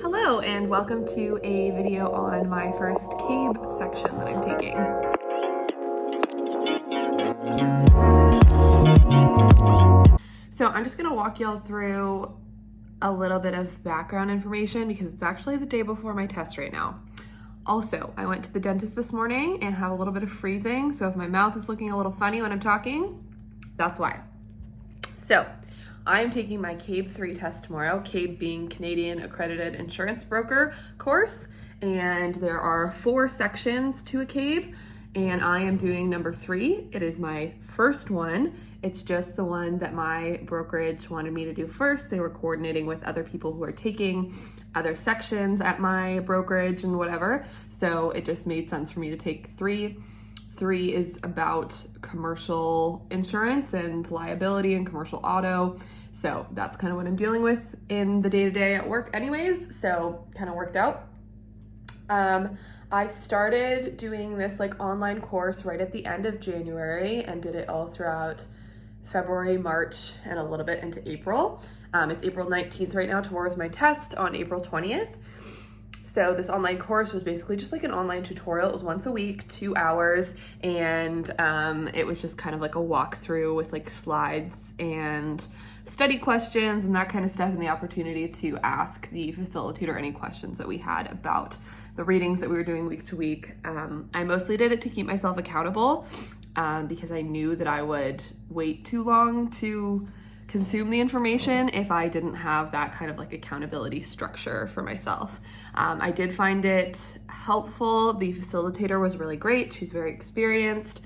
Hello and welcome to a video on my first CAIB section that I'm taking. So I'm just gonna walk y'all through a little bit of background information because it's actually the day before my test right now. Also, I went to the dentist this morning and have a little bit of freezing, so if my mouth is looking a little funny when I'm talking, that's why. So, I'm taking my CAIB 3 test tomorrow, CAIB being Canadian Accredited Insurance Broker course, and there are 4 sections to a CAIB, and I am doing number 3. It is my first one. It's just the one that my brokerage wanted me to do first. They were coordinating with other people who are taking other sections at my brokerage and whatever, so it just made sense for me to take 3. 3 is about commercial insurance and liability and commercial auto. So that's kind of what I'm dealing with in the day-to-day at work anyways, so kind of worked out. I started doing this online course right at the end of January and did it all throughout February, March, and a little bit into April. It's April 19th right now. Tomorrow's my test on April 20th. So this online course was basically just an online tutorial. It was once a week, 2 hours, and it was just kind of like a walkthrough with slides and study questions and that kind of stuff, and the opportunity to ask the facilitator any questions that we had about the readings that we were doing week to week. I mostly did it to keep myself accountable because I knew that I would wait too long to consume the information if I didn't have that kind of accountability structure for myself. I did find it helpful. The facilitator was really great. She's very experienced.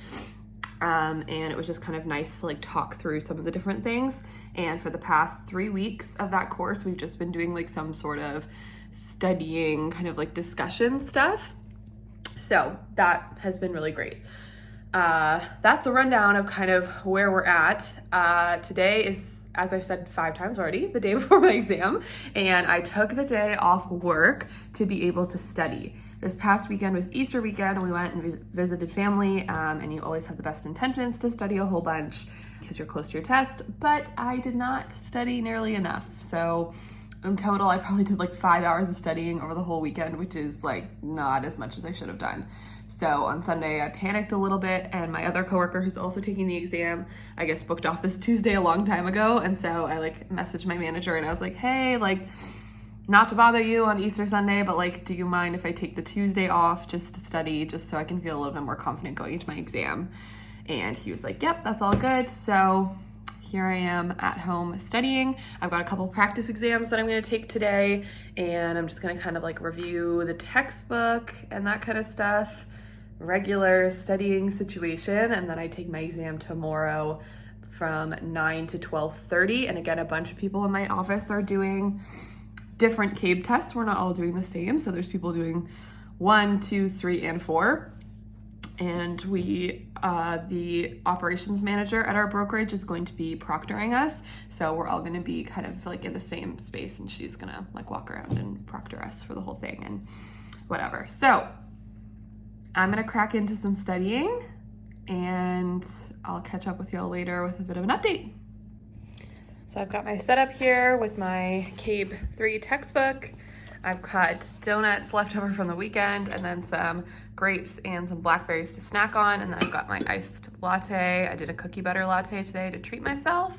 And it was just kind of nice to talk through some of the different things. And for the past 3 weeks of that course, we've just been doing some sort of studying kind of discussion stuff. So that has been really great. That's a rundown of kind of where we're at. Today is, as I've said 5 times already, the day before my exam, and I took the day off work to be able to study. This past weekend was Easter weekend, and we went and visited family, and you always have the best intentions to study a whole bunch because you're close to your test, but I did not study nearly enough. So in total, I probably did 5 hours of studying over the whole weekend, which is not as much as I should have done. So on Sunday, I panicked a little bit, and my other coworker who's also taking the exam, I guess, booked off this Tuesday a long time ago. And so I messaged my manager and I was like, hey, not to bother you on Easter Sunday, but do you mind if I take the Tuesday off just to study, just so I can feel a little bit more confident going into my exam? And he was like, yep, that's all good. So here I am at home studying. I've got a couple practice exams that I'm gonna take today, and I'm just gonna kind of review the textbook and that kind of stuff, regular studying situation, and then I take my exam tomorrow from 9 to 12:30. And again, a bunch of people in my office are doing different CAIB tests. We're not all doing the same, so there's people doing 1, 2, 3, and 4. And we, the operations manager at our brokerage is going to be proctoring us. So we're all gonna be kind of in the same space, and she's gonna walk around and proctor us for the whole thing and whatever. So I'm gonna crack into some studying, and I'll catch up with y'all later with a bit of an update. So I've got my setup here with my CAIB 3 textbook. I've got donuts left over from the weekend, and then some grapes and some blackberries to snack on, and then I've got my iced latte. I did a cookie butter latte today to treat myself,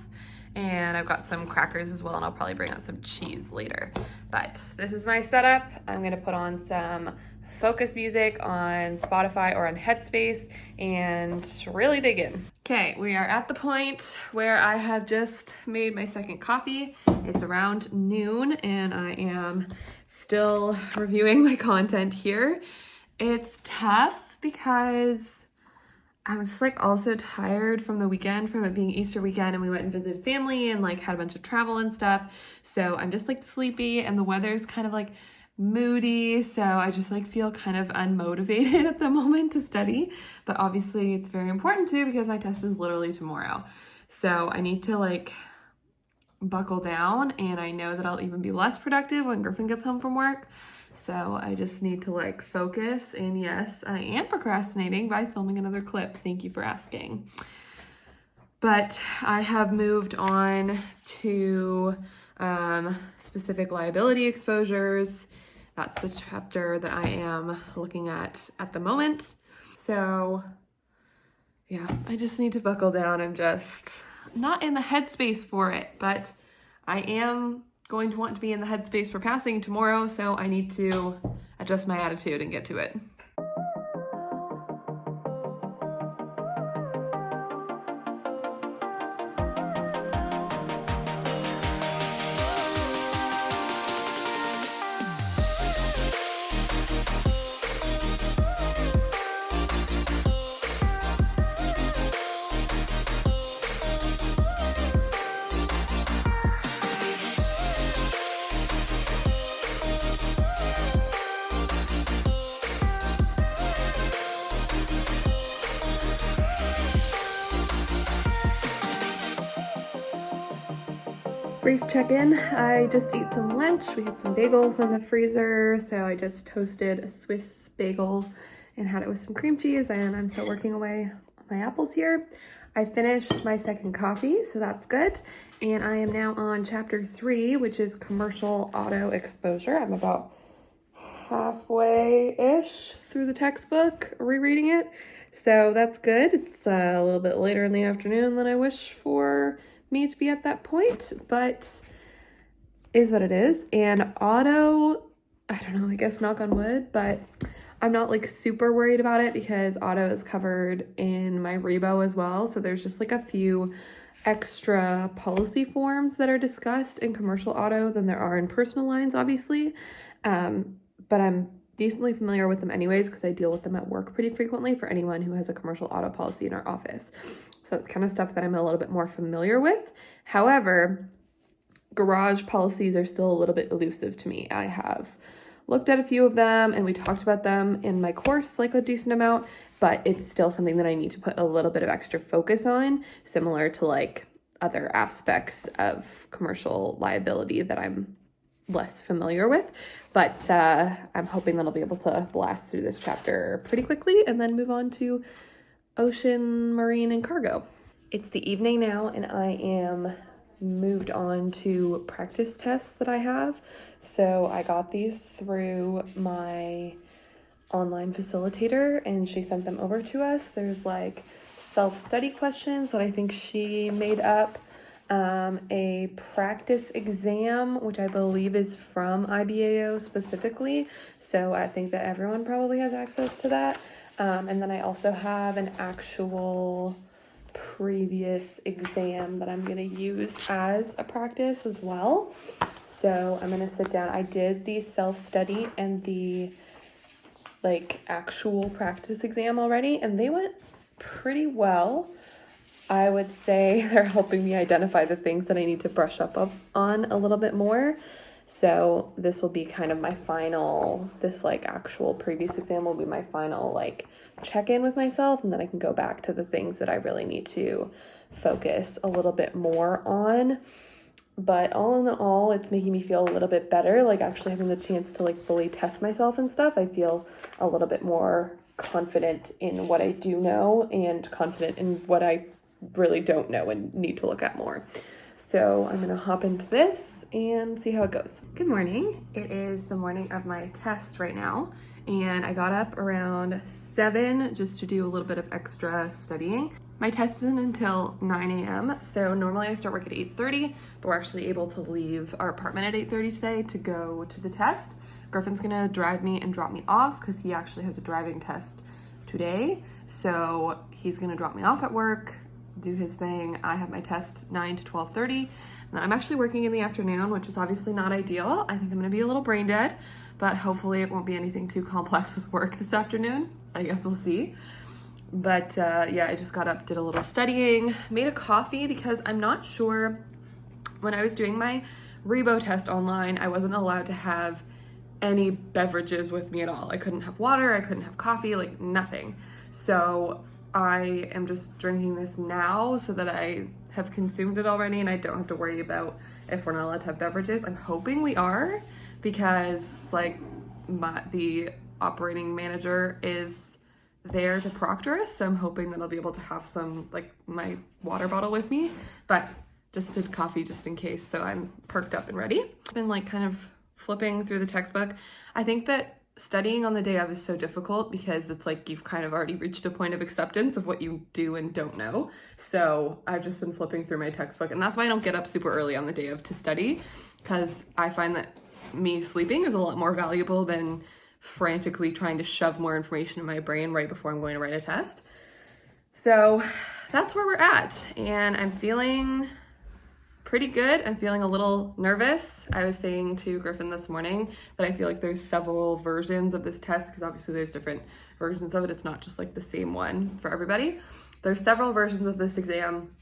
and I've got some crackers as well, and I'll probably bring out some cheese later. But this is my setup. I'm gonna put on some focus music on Spotify or on Headspace and really dig in. Okay, we are at the point where I have just made my second coffee. It's around noon, and I am still reviewing my content here. It's tough because I'm just also tired from the weekend, from it being Easter weekend, and we went and visited family and had a bunch of travel and stuff. So I'm just sleepy, and the weather's kind of moody, so I just feel kind of unmotivated at the moment to study, but obviously it's very important to because my test is literally tomorrow. So I need to buckle down, and I know that I'll even be less productive when Griffin gets home from work. So I just need to focus, and yes, I am procrastinating by filming another clip. Thank you for asking. But I have moved on to specific liability exposures. That's the chapter that I am looking at the moment. So yeah, I just need to buckle down. I'm just not in the headspace for it, but I am going to want to be in the headspace for passing tomorrow, so I need to adjust my attitude and get to it. Brief check-in. I just ate some lunch. We had some bagels in the freezer, so I just toasted a Swiss bagel and had it with some cream cheese, and I'm still working away on my apples here. I finished my second coffee, so that's good. And I am now on chapter 3, which is commercial auto exposure. I'm about halfway-ish through the textbook, rereading it. So that's good. It's a little bit later in the afternoon than I wish for me to be at that point, but is what it is. And auto, I don't know, I guess knock on wood, but I'm not like super worried about it because auto is covered in my IBAO as well. So there's just like a few extra policy forms that are discussed in commercial auto than there are in personal lines, obviously. But I'm decently familiar with them anyways because I deal with them at work pretty frequently for anyone who has a commercial auto policy in our office. So it's kind of stuff that I'm a little bit more familiar with. However, garage policies are still a little bit elusive to me. I have looked at a few of them and we talked about them in my course like a decent amount, but it's still something that I need to put a little bit of extra focus on, similar to like other aspects of commercial liability that I'm less familiar with. But I'm hoping that I'll be able to blast through this chapter pretty quickly and then move on to ocean, marine, and cargo. It's the evening now and I am moved on to practice tests that I have. So I got these through my online facilitator and she sent them over to us. There's like self-study questions that I think she made up, a practice exam, which I believe is from IBAO specifically. So I think that everyone probably has access to that. And then I also have an actual previous exam that I'm going to use as a practice as well. So I'm going to sit down. I did the self-study and the like actual practice exam already, and they went pretty well. I would say they're helping me identify the things that I need to brush up on a little bit more. So this will be kind of my final, this like actual previous exam will be my final like check-in with myself, and then I can go back to the things that I really need to focus a little bit more on. But all in all, it's making me feel a little bit better, like actually having the chance to like fully test myself and stuff. I feel a little bit more confident in what I do know and confident in what I really don't know and need to look at more. So I'm gonna hop into this and see how it goes. Good morning. It is the morning of my test right now, and I got up around 7 just to do a little bit of extra studying. My test isn't until 9 a.m. So normally I start work at 8:30, but we're actually able to leave our apartment at 8:30 today to go to the test. Griffin's gonna drive me and drop me off because he actually has a driving test today. So he's gonna drop me off at work, do his thing. I have my test 9 to 12:30. And then I'm actually working in the afternoon, which is obviously not ideal. I think I'm gonna be a little brain dead, but hopefully it won't be anything too complex with work this afternoon. I guess we'll see. But yeah, I just got up, did a little studying, made a coffee because I'm not sure, when I was doing my IBAO test online, I wasn't allowed to have any beverages with me at all. I couldn't have water, I couldn't have coffee, like nothing. So I am just drinking this now so that I have consumed it already and I don't have to worry about if we're not allowed to have beverages. I'm hoping we are, because like the operating manager is there to proctor us, so I'm hoping that I'll be able to have some, like my water bottle with me, but just did coffee just in case, so I'm perked up and ready. I've been like kind of flipping through the textbook. I think that studying on the day of is so difficult because it's like you've kind of already reached a point of acceptance of what you do and don't know. So I've just been flipping through my textbook, and that's why I don't get up super early on the day of to study, because I find that me sleeping is a lot more valuable than frantically trying to shove more information in my brain right before I'm going to write a test. So that's where we're at, and I'm feeling pretty good. I'm feeling a little nervous. I was saying to Griffin this morning that I feel like there's several versions of this test, because obviously there's different versions of it. It's not just like the same one for everybody. There's several versions of this exam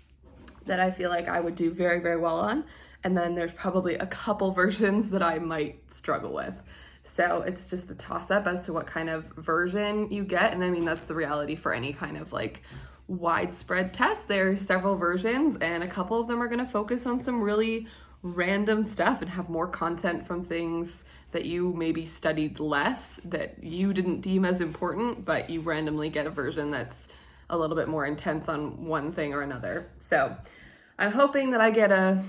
that I feel like I would do very, very well on. And then there's probably a couple versions that I might struggle with. So it's just a toss-up as to what kind of version you get. And I mean, that's the reality for any kind of like widespread test. There's several versions, and a couple of them are going to focus on some really random stuff and have more content from things that you maybe studied less, that you didn't deem as important, but you randomly get a version that's a little bit more intense on one thing or another. So I'm hoping that I get a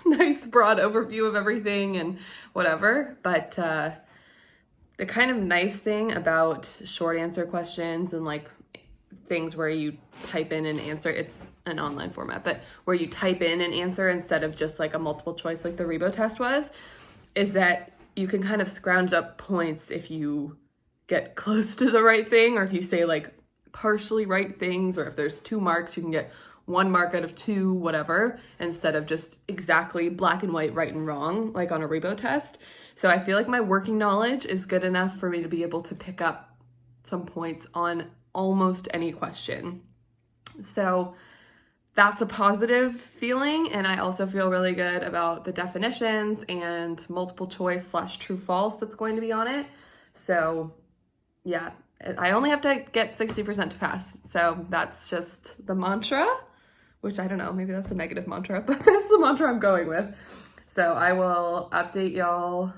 nice broad overview of everything and whatever, but the kind of nice thing about short answer questions and like things where you type in an answer, it's an online format, but where you type in an answer instead of just like a multiple choice like the Rebo test was, is that you can kind of scrounge up points if you get close to the right thing, or if you say like partially right things, or if there's 2 marks, you can get 1 mark out of 2, whatever, instead of just exactly black and white, right and wrong, like on a Rebo test. So I feel like my working knowledge is good enough for me to be able to pick up some points on almost any question. So that's a positive feeling. And I also feel really good about the definitions and multiple choice / true false that's going to be on it. So yeah, I only have to get 60% to pass. So that's just the mantra, which I don't know, maybe that's a negative mantra, but that's the mantra I'm going with. So I will update y'all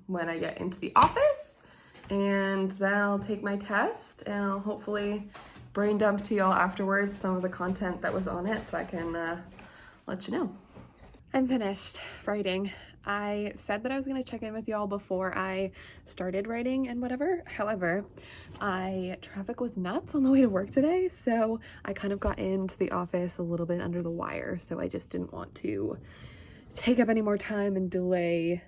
when I get into the office, and then I'll take my test, and I'll hopefully brain dump to y'all afterwards some of the content that was on it so I can let you know. I'm finished writing. I said that I was going to check in with y'all before I started writing and whatever. However, traffic was nuts on the way to work today, so I kind of got into the office a little bit under the wire, so I just didn't want to take up any more time and delay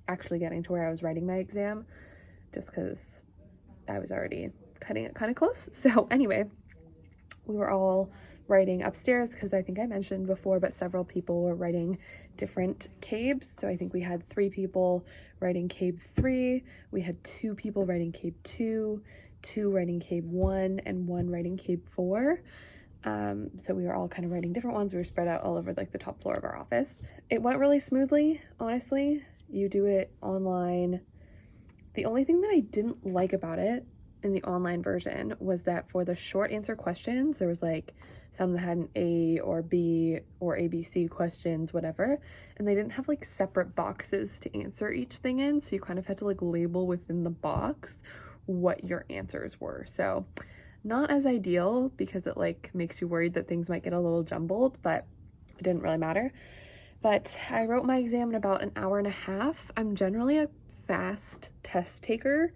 actually getting to where I was writing my exam, just because I was already cutting it kind of close. So anyway, we were all writing upstairs because I think I mentioned before, but several people were writing different CAIBs. So I think we had 3 people writing CAIB 3, we had 2 people writing CAIB 2, 2 writing CAIB 1, and 1 writing CAIB 4. So we were all kind of writing different ones. We were spread out all over like the top floor of our office. It went really smoothly, honestly. You do it online. The only thing that I didn't like about it in the online version was that for the short answer questions, there was like some that had an A or B or ABC questions, whatever, and they didn't have like separate boxes to answer each thing in, so you kind of had to like label within the box what your answers were. So not as ideal, because it like makes you worried that things might get a little jumbled, but it didn't really matter. But I wrote my exam in about an hour and a half. I'm generally a fast test taker.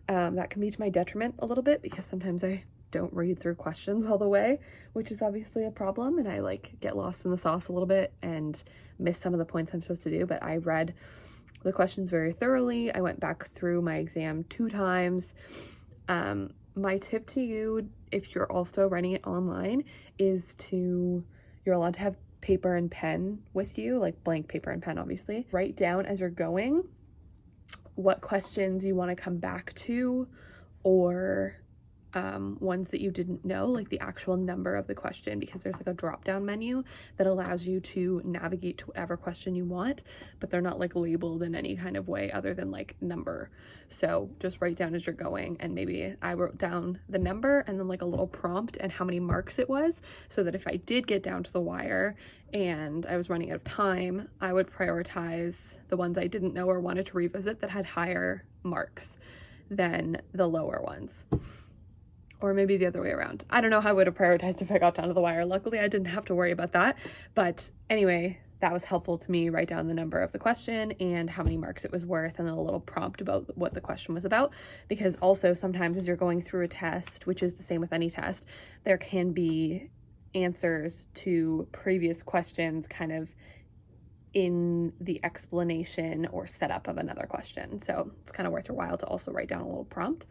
That can be to my detriment a little bit, because sometimes I don't read through questions all the way, which is obviously a problem, and I like get lost in the sauce a little bit and miss some of the points I'm supposed to do. But I read the questions very thoroughly. I went back through my exam 2 times. My tip to you, if you're also writing it online, is you're allowed to have paper and pen with you, like blank paper and pen, obviously. Write down as you're going what questions you want to come back to, or ones that you didn't know, like the actual number of the question, because there's like a drop down menu that allows you to navigate to whatever question you want, but they're not like labeled in any kind of way other than like number. So just write down as you're going, and maybe I wrote down the number and then like a little prompt and how many marks it was, so that if I did get down to the wire and I was running out of time, I would prioritize the ones I didn't know or wanted to revisit that had higher marks than the lower ones. or maybe the other way around. I don't know how I would have prioritized if I got down to the wire. Luckily, I didn't have to worry about that. But anyway, that was helpful to me. Write down the number of the question and how many marks it was worth, and then a little prompt about what the question was about. Because also sometimes as you're going through a test, which is the same with any test, there can be answers to previous questions kind of in the explanation or setup of another question. So it's kind of worth your while to also write down a little prompt.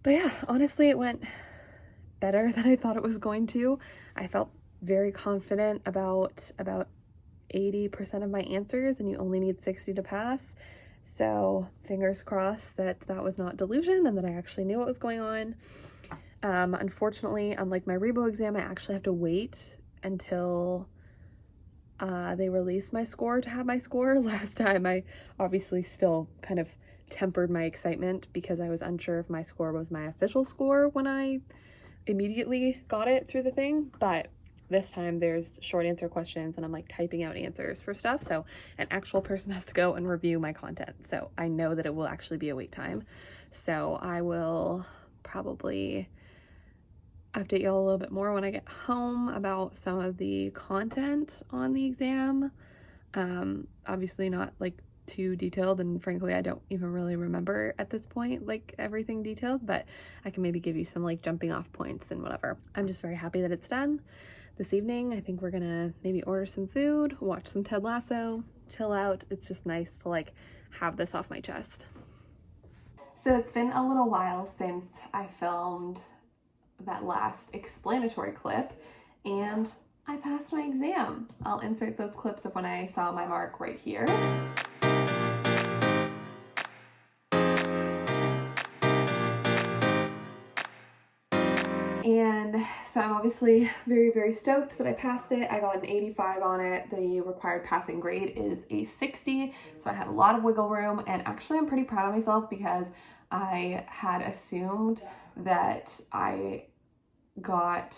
But yeah, honestly, it went better than I thought it was going to. I felt very confident about 80% of my answers, and you only need 60 to pass. So fingers crossed that that was not delusion and that I actually knew what was going on. Unfortunately, unlike my REBO exam, I actually have to wait until they release my score to have my score. Last time I obviously still kind of tempered my excitement because I was unsure if my score was my official score when I immediately got it through the thing, but this time there's short answer questions and I'm like typing out answers for stuff, so an actual person has to go and review my content, so I know that it will actually be a wait time. So I will probably update y'all a little bit more when I get home about some of the content on the exam. Obviously not like too detailed, and frankly I don't even really remember at this point like everything detailed, but I can maybe give you some like jumping off points and whatever. I'm just very happy that it's done. This evening I think we're gonna maybe order some food, watch some Ted Lasso, chill out. It's just nice to like have this off my chest. So it's been a little while since I filmed that last explanatory clip, and I passed my exam. I'll insert those clips of when I saw my mark right here. And so I'm obviously very, very stoked that I passed it. I got an 85 on it. The required passing grade is a 60, so I had a lot of wiggle room, and actually I'm pretty proud of myself because I had assumed that I got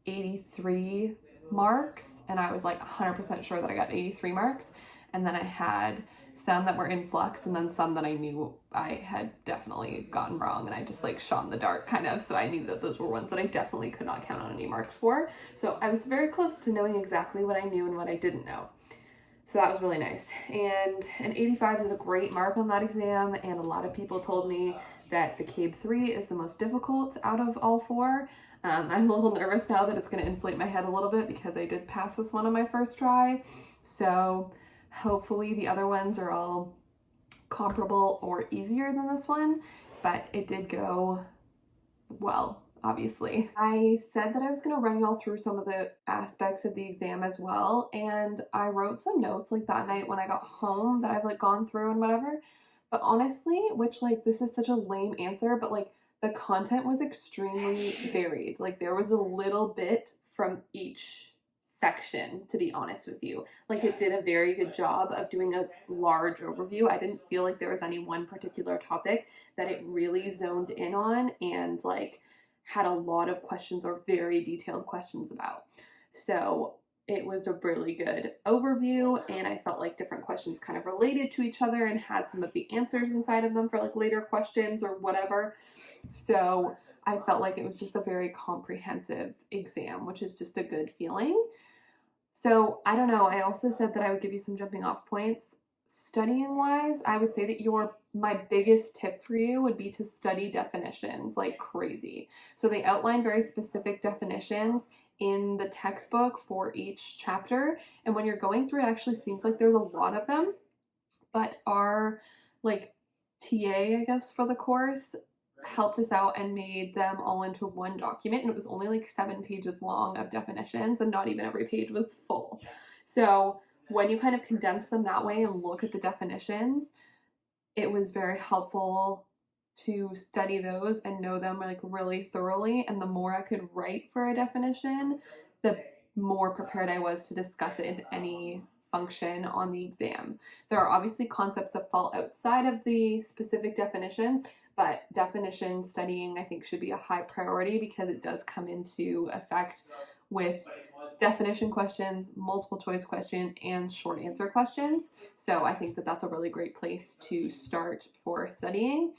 83 marks, and I was like 100% sure that I got 83 marks, and then I had some that were in flux and then some that I knew I had definitely gotten wrong, and I just like shot in the dark kind of, so I knew that those were ones that I definitely could not count on any marks for. So I was very close to knowing exactly what I knew and what I didn't know. So that was really nice. And an 85 is a great mark on that exam, and a lot of people told me that the CAIB 3 is the most difficult out of all four. I'm a little nervous now that it's going to inflate my head a little bit because I did pass this one on my first try. So hopefully the other ones are all comparable or easier than this one, but it did go well, obviously. I said that I was going to run y'all through some of the aspects of the exam as well, and I wrote some notes like that night when I got home that I've like gone through and whatever. But honestly, which like this is such a lame answer, but like the content was extremely varied. Like there was a little bit from each section, to be honest with you. Like it did a very good job of doing a large overview. I didn't feel like there was any one particular topic that it really zoned in on and like had a lot of questions or very detailed questions about. So it was a really good overview, and I felt like different questions kind of related to each other and had some of the answers inside of them for like later questions or whatever. So I felt like it was just a very comprehensive exam, which is just a good feeling. So I don't know, I also said that I would give you some jumping off points. Studying wise, I would say that my biggest tip for you would be to study definitions like crazy. So they outline very specific definitions in the textbook for each chapter, and when you're going through it actually seems like there's a lot of them, but our like TA, I guess, for the course helped us out and made them all into one document, and it was only like 7 pages long of definitions, and not even every page was full. So when you kind of condense them that way and look at the definitions, it was very helpful to study those and know them like really thoroughly, and the more I could write for a definition, the more prepared I was to discuss it in any function on the exam. There are obviously concepts that fall outside of the specific definitions, but definition studying I think should be a high priority because it does come into effect with definition questions, multiple choice question, and short answer questions. So I think that that's a really great place to start for studying.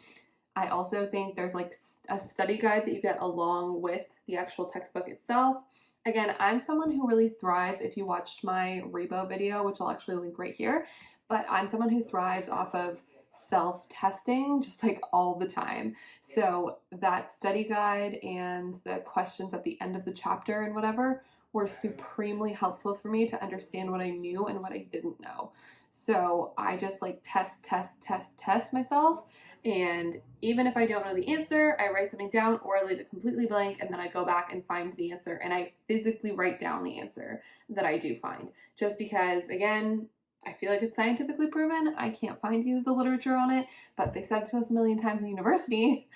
I also think there's like a study guide that you get along with the actual textbook itself. Again, I'm someone who really thrives, if you watched my Rebo video, which I'll actually link right here, but I'm someone who thrives off of self-testing just like all the time. So that study guide and the questions at the end of the chapter and whatever were supremely helpful for me to understand what I knew and what I didn't know. So I just like test myself. And even if I don't know the answer, I write something down or I leave it completely blank, and then I go back and find the answer and I physically write down the answer that I do find. Just because, again, I feel like it's scientifically proven. I can't find you the literature on it, but they said to us a million times in university,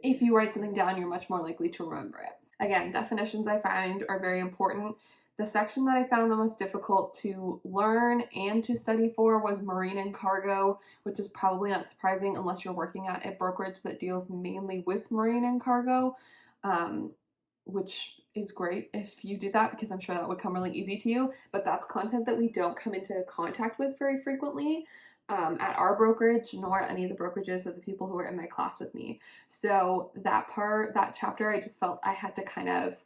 if you write something down, you're much more likely to remember it. Again, definitions I find are very important. The section that I found the most difficult to learn and to study for was marine and cargo, which is probably not surprising unless you're working at a brokerage that deals mainly with marine and cargo, which is great if you do that, because I'm sure that would come really easy to you, but that's content that we don't come into contact with very frequently at our brokerage, nor any of the brokerages of the people who are in my class with me. So that chapter, I just felt I had to kind of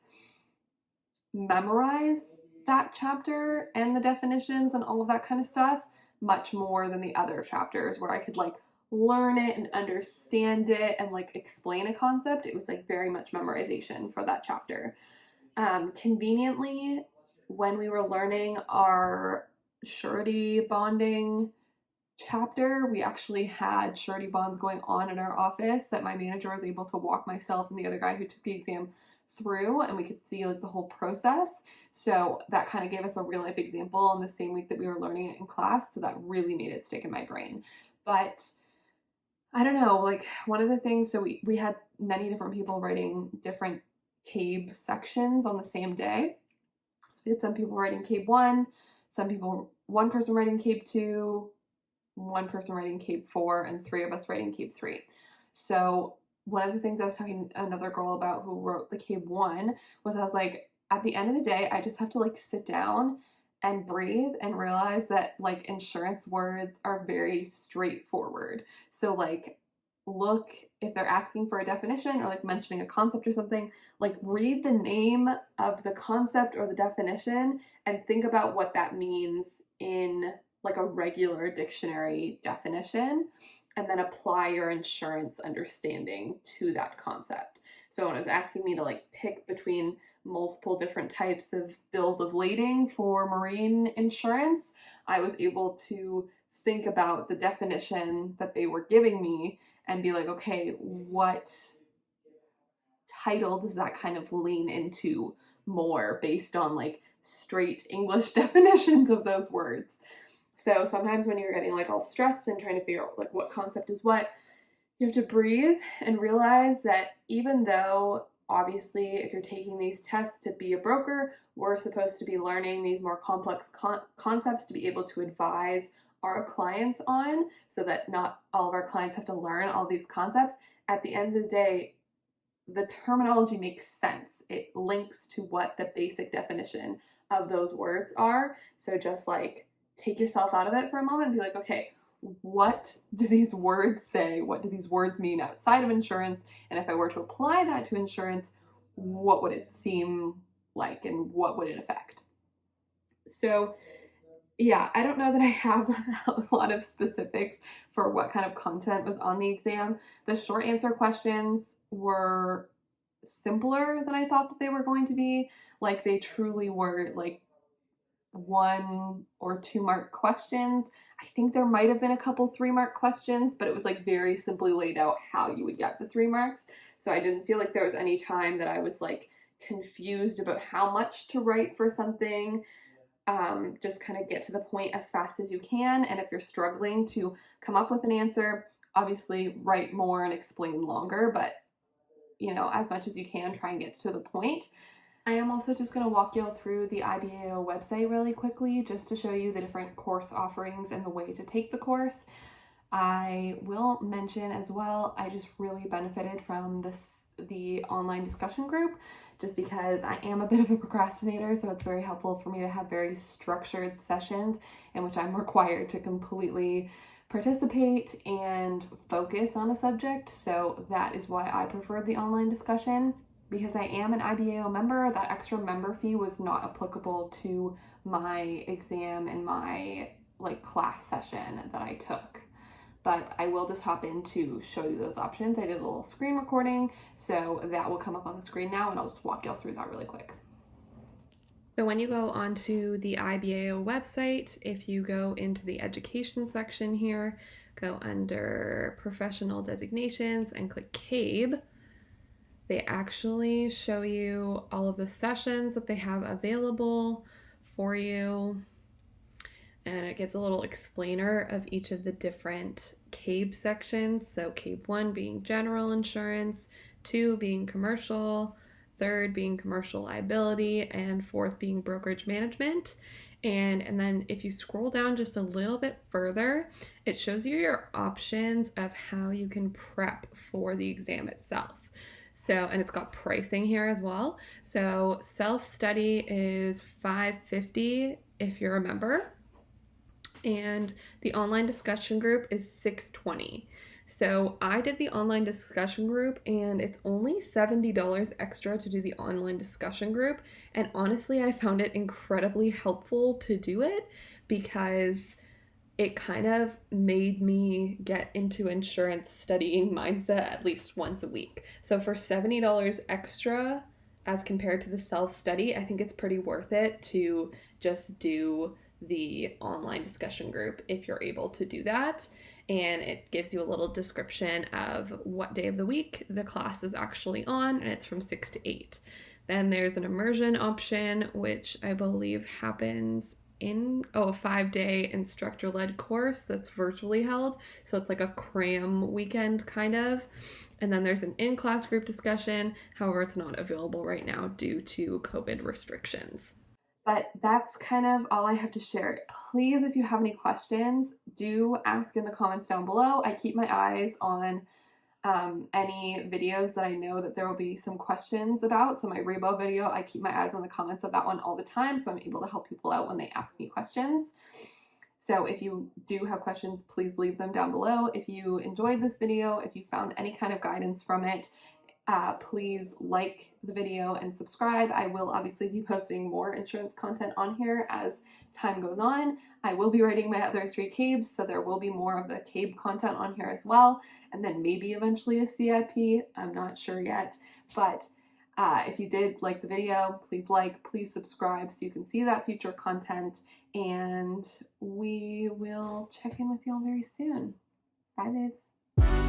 memorize that chapter and the definitions and all of that kind of stuff much more than the other chapters where I could like learn it and understand it and like explain a concept. It was like very much memorization for that chapter. Conveniently, when we were learning our surety bonding chapter, we actually had surety bonds going on in our office that my manager was able to walk myself and the other guy who took the exam through, and we could see like the whole process. So that kind of gave us a real life example in the same week that we were learning it in class. So that really made it stick in my brain. But I don't know, like one of the things, so we had many different people writing different CAIB sections on the same day. So we had some people writing CAIB 1, one person writing CAIB 2, one person writing CAIB 4, and 3 of us writing CAIB 3. So one of the things I was talking to another girl about who wrote the CAIB 1 was I was like, at the end of the day, I just have to like sit down and breathe and realize that like insurance words are very straightforward. So like look, if they're asking for a definition or like mentioning a concept or something, like read the name of the concept or the definition and think about what that means in like a regular dictionary definition, and then apply your insurance understanding to that concept. So when it was asking me to like pick between multiple different types of bills of lading for marine insurance, I was able to think about the definition that they were giving me and be like, okay, what title does that kind of lean into more based on like straight English definitions of those words? So sometimes when you're getting like all stressed and trying to figure out like what concept is what, you have to breathe and realize that even though obviously if you're taking these tests to be a broker, we're supposed to be learning these more complex concepts to be able to advise our clients on, so that not all of our clients have to learn all these concepts. At the end of the day, the terminology makes sense. It links to what the basic definition of those words are. So just like take yourself out of it for a moment and be like, okay, what do these words say? What do these words mean outside of insurance? And if I were to apply that to insurance, what would it seem like and what would it affect? So yeah, I don't know that I have a lot of specifics for what kind of content was on the exam. The short answer questions were simpler than I thought that they were going to be. Like they truly were like 1 or 2 mark questions. I think there might have been a couple 3 mark questions, but it was like very simply laid out how you would get the 3 marks. So I didn't feel like there was any time that I was like confused about how much to write for something. Just kind of get to the point as fast as you can. And if you're struggling to come up with an answer, obviously write more and explain longer, but you know, as much as you can, try and get to the point. I am also just going to walk you all through the IBAO website really quickly just to show you the different course offerings and the way to take the course. I will mention as well, I just really benefited from the online discussion group just because I am a bit of a procrastinator, so it's very helpful for me to have very structured sessions in which I'm required to completely participate and focus on a subject. So that is why I preferred the online discussion. Because I am an IBAO member, that extra member fee was not applicable to my exam and my class session that I took. But I will just hop in to show you those options. I did a little screen recording, so that will come up on the screen now, and I'll just walk y'all through that really quick. So when you go onto the IBAO website, if you go into the education section here, go under professional designations and click CAIB, they actually show you all of the sessions that they have available for you. And it gives a little explainer of each of the different CAIB sections. So CAIB 1 being general insurance, 2 being commercial, 3rd being commercial liability, and 4th being brokerage management. And then if you scroll down just a little bit further, it shows you your options of how you can prep for the exam itself. So, and it's got pricing here as well. So self-study is $550 if you're a member, and the online discussion group is $620. So I did the online discussion group, and it's only $70 extra to do the online discussion group. And honestly, I found it incredibly helpful to do it because it kind of made me get into insurance studying mindset at least once a week. So for $70 extra as compared to the self-study, I think it's pretty worth it to just do the online discussion group if you're able to do that. And it gives you a little description of what day of the week the class is actually on, and it's from 6 to 8. Then there's an immersion option, which I believe happens in a 5-day instructor-led course that's virtually held. So it's like a cram weekend kind of. And then there's an in-class group discussion. However, it's not available right now due to COVID restrictions. But that's kind of all I have to share. Please, if you have any questions, do ask in the comments down below. I keep my eyes on any videos that I know that there will be some questions about. So my rainbow video, I keep my eyes on the comments of that one all the time, so I'm able to help people out when they ask me questions. So if you do have questions, please leave them down below. If you enjoyed this video, if you found any kind of guidance from it, please like the video and subscribe. I will obviously be posting more insurance content on here as time goes on. I will be writing my other 3 CAIBs, so there will be more of the CAIB content on here as well, and then maybe eventually a CIP. I'm not sure yet, but if you did like the video, please subscribe so you can see that future content, and we will check in with y'all very soon. Bye, babes.